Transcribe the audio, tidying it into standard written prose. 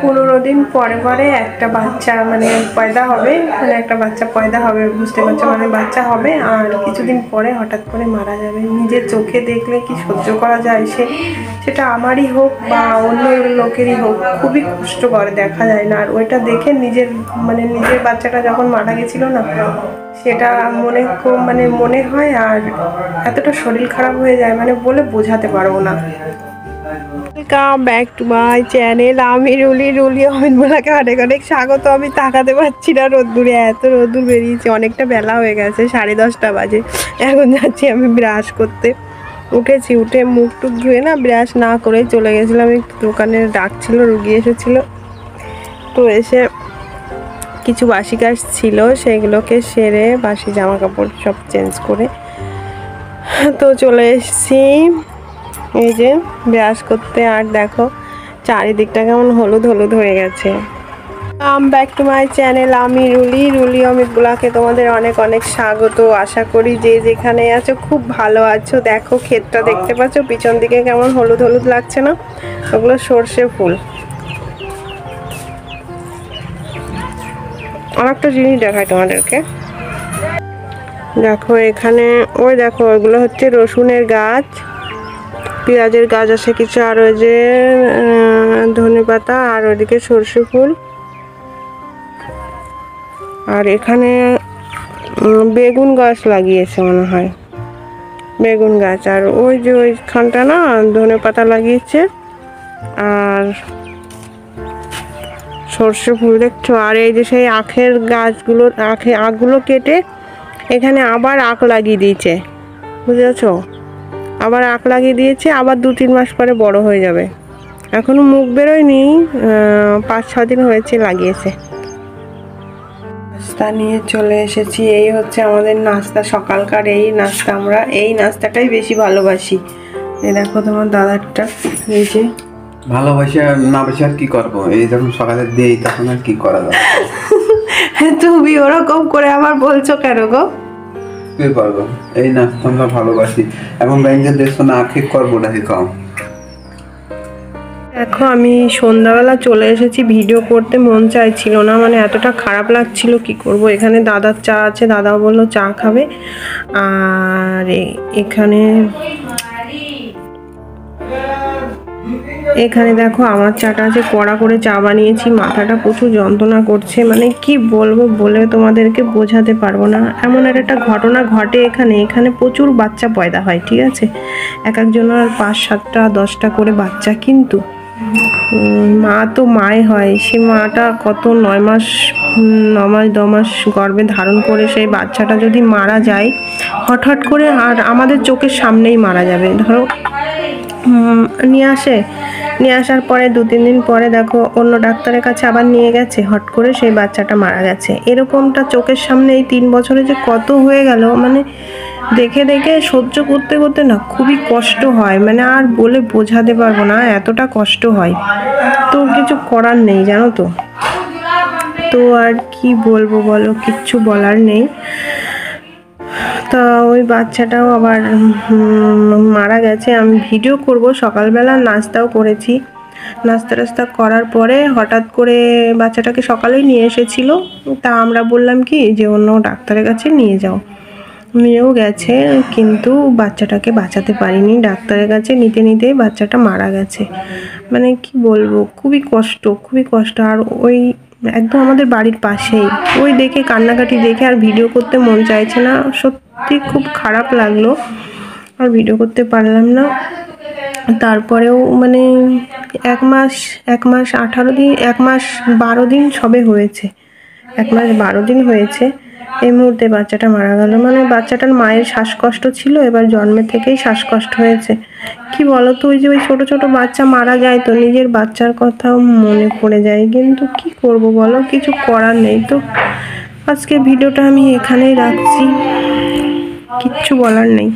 15 দিন পরে পরে একটা বাচ্চা মানে পয়দা হবে, মানে একটা বাচ্চা পয়দা হবে, বুঝতে পারছো, মানে বাচ্চা হবে আর কিছুদিন পরে হঠাৎ করে মারা যাবে। নিজের চোখে দেখলে কি সহ্য করা যায়? সেটা আমারই হোক বা অন্য লোকেরই হোক, খুবই কষ্ট করে, দেখা যায় না। আর ওইটা দেখে নিজের বাচ্চাটা যখন মারা গেছিল না, সেটা মনে হয় আর এতটা শরীর খারাপ হয়ে যায়, মানে বলে বোঝাতে পারবো না। Welcome back to my channel. আমি রুলি অমিতবেলাকে অনেক অনেক স্বাগত। আমি তাকাতে পারছি না রোদ্দুরে, এত রোদ্দুর বেরিয়েছে। অনেকটা বেলা হয়ে গেছে, 10:30 বাজে। এখন যাচ্ছি আমি ব্রাশ করতে। উঠে মুখ টুক ধুয়ে না, ব্রাশ না করে চলে গেছিলাম একটু দোকানে, ডাকছিল, রুগী এসেছিলো। তো এসে কিছু বাসি কাজ ছিল, সেগুলোকে সেরে বাসি জামা কাপড় সব চেঞ্জ করে তো চলে এসেছি এই যে ব্রাশ করতে। আর দেখো চারিদিকটা কেমন হলুদ হলুদ হয়ে গেছে। Back to my channel. আমি রুলি অমিতবেলাকে তোমাদের অনেক অনেক স্বাগত। আশা করি যে যেখানে আছো খুব ভালো আছো। দেখো ক্ষেতটা দেখতে পাচ্ছ, পিছন দিকে কেমন হলুদ হলুদ লাগছে না? ওগুলো সর্ষে ফুল। আর একটা জিনিস দেখাই তোমাদেরকে, দেখো এখানে, ওই দেখো ওইগুলো হচ্ছে রসুনের গাছ, পেঁয়াজের গাছ আছে কিছু, আর ওই যে ধনে পাতা, আর ওইদিকে সর্ষে ফুল। আর এখানে বেগুন গাছ লাগিয়েছে মনে হয়, বেগুন গাছ। আর ওই যে ওইখানটা না ধনে পাতা লাগিয়েছে আর সর্ষে ফুল দেখছো। আর এই যে সেই আখের গাছগুলো, আখগুলো কেটে এখানে আবার আখ লাগিয়ে দিয়েছে, বুঝেছো? আবার আখ লাগিয়ে দিয়েছে, আবার 2-3 মাস পরে বড় হয়ে যাবে। এখনো মুখ বেরোয়নি, 5-6 দিন হয়েছে লাগিয়েছে। নাস্তা নিয়ে চলে এসেছি। এই হচ্ছে আমাদের নাস্তা, সকালকার এই নাস্তা। আমরা এই নাস্তাটাই বেশি ভালোবাসি। এই দেখো তোমার দাদারটা, এই যে ভালোবাসি আর না বেশি আর কি করবো, এই যখন সকালে দেই তখন আর কি করা যায়। তুমি ওরকম করে আমার বলছো কেন গো? কি করবো, এই নাস্তা আমরা ভালোবাসি। এবং ব্যাংকের দেখছো না আখি করবো নাকি কম। দেখো আমি সন্ধ্যাবেলা চলে এসেছি, ভিডিও করতে মন চাইছিল না, মানে এতটা খারাপ লাগছিল, কি করব। এখানে দাদার চা আছে, দাদাও বললো চা খাবে। আর এখানে দেখো আমার চাটা আছে, কড়া করে চা বানিয়েছি। মাথাটা প্রচুর যন্ত্রণা করছে, মানে কি বলবো, বলে তোমাদেরকে বোঝাতে পারবো না। এমন একটা ঘটনা ঘটে এখানে প্রচুর বাচ্চা পয়দা হয়, ঠিক আছে? এক একজনের 5-7টা 10টা করে বাচ্চা, কিন্তু মা তো মাই হয়, সে মাটা কত 9 মাস 10 মাস গর্ভে ধারণ করে সেই বাচ্চাটা যদি মারা যায় হঠাৎ করে, আর আমাদের চোখের সামনেই মারা যাবে, ধরো নিয়ে আসার পরে 2-3 দিন পরে দেখো অন্য ডাক্তারের কাছে আবার নিয়ে গেছে, হট করে সেই বাচ্চাটা মারা গেছে। এরকমটা চোখের সামনে এই 3 বছরে যে কত হয়ে গেল, মানে দেখে সহ্য করতে না খুবই কষ্ট হয়, মানে আর বলে বোঝাতে পারবো না, এতটা কষ্ট হয়। তো কিছু করার নেই, জানো তো। তো আর কি বলবো বলো, কিচ্ছু বলার নেই। তা ওই বাচ্চাটাও আবার মারা গেছে। আমি ভিডিও করব, সকালবেলা নাস্তাও করেছি। নাস্তা করার পরে হঠাৎ করে বাচ্চাটাকে সকালেই নিয়ে এসেছিল। তা আমরা বললাম কি যে অন্য ডাক্তারের কাছে নিয়ে যাও, নিয়েও গেছে, কিন্তু বাচ্চাটাকে বাঁচাতে পারিনি। ডাক্তারের কাছে নিতে বাচ্চাটা মারা গেছে। মানে কি বলবো, খুবই কষ্ট। আর ওই একদম আমাদের বাড়ির পাশেই, ওই দেখে কান্নাকাটি দেখে আর ভিডিও করতে মন চাইছে না। সত্যি খুব খারাপ লাগলো, আর ভিডিও করতে পারলাম না। তারপরেও মানে 1 মাস 18 দিন, 1 মাস 12 দিন সবে হয়েছে, 1 মাস 12 দিন হয়েছে। এই মুহূর্তে বাচ্চাটা মারা গেল। মানে বাচ্চাটার মায়ের শ্বাসকষ্ট ছিল, এবার জন্মের থেকেই শ্বাসকষ্ট হয়েছে। কি বলো তো, ওই যে ওই ছোট বাচ্চা মারা যায় তো নিজের বাচ্চার কথাও মনে পড়ে যায়, কিন্তু কি করব বলো, কিছু করার নেই। তো আজকে ভিডিওটা আমি এখানেই রাখছি, কিচ্ছু বলার নেই।